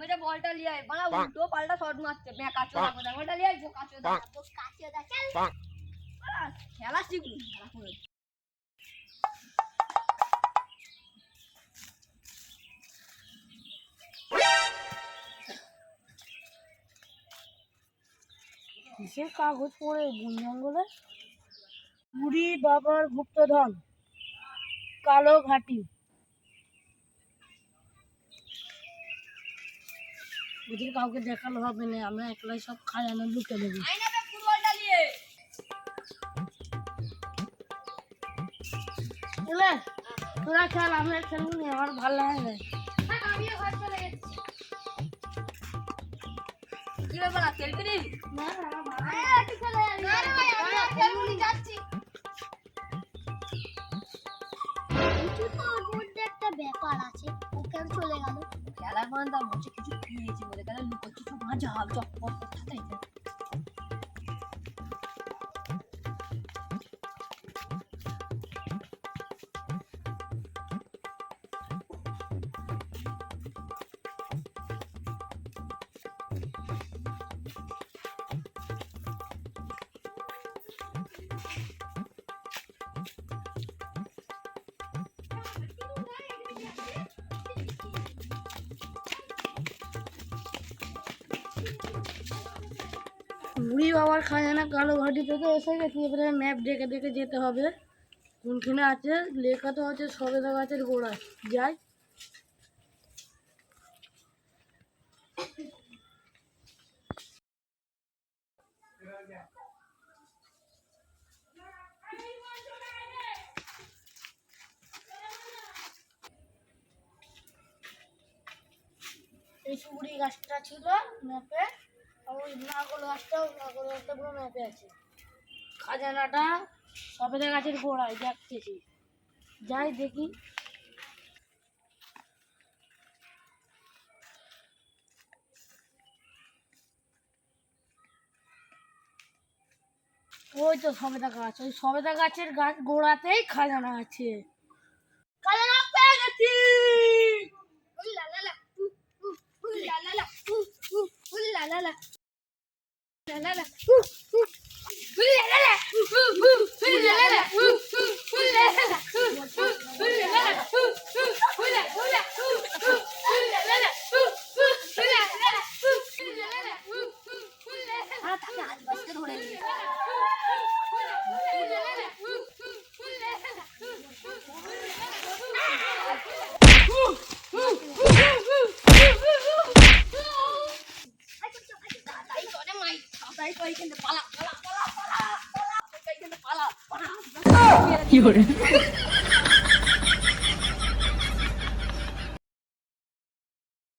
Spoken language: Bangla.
যে বলটা লিয়ে আয় বাড়া উল্টো পাল্টা শট মারছে বে কাচো দাও বলটা লিয়ে আয় কাচো দাও তো কাচো দাও চল খেলা শিখুন খেলা করে কিসের কাগজ পড়ে বন জঙ্গলে? বুড়ি বাবার গুপ্তধন, কালো ঘাটি। ওদের কাউকে দেখানো হবে না, আমরা একলাই সব খাজানা লুটে দেবো। ফুটবলটা নিয়ে তোরা খেল, আমরা খেলবো না, আমার ভালো লাগে না। আমিও ঘর চলে যাচ্ছি কি ব্যাপার খেলবি না যাচ্ছি একটা ব্যাপার আছে, ও কেন চলে গেল? খেলার মানতাম হচ্ছে কিছু পেয়েছি বলে কেন লুকোচ্ছি সব মজা হবে চকপক তাই না বুড়ি বাবার খাজানা কালো ঘাটিতে তো এসে গেছি। এবারে ম্যাপ দেখে দেখে যেতে হবে কোনখানে আছে। লেখা তো আছে সবেদা গাছের গোড়ায়। যাই। এই সুগুড়ি গাছটা ছিল ম্যাপে, আর ওই নাগল গাছটাও পুরো ম্যাপে আছে। খাজানাটা সবেদা গাছের গোড়ায় দেখতেছি। যাই দেখি। ওই তো সবেদা গাছ, ওই সবেদা গাছের গোড়াতেই খাজানা আছে। খাজানা পেয়ে গেছি। পালা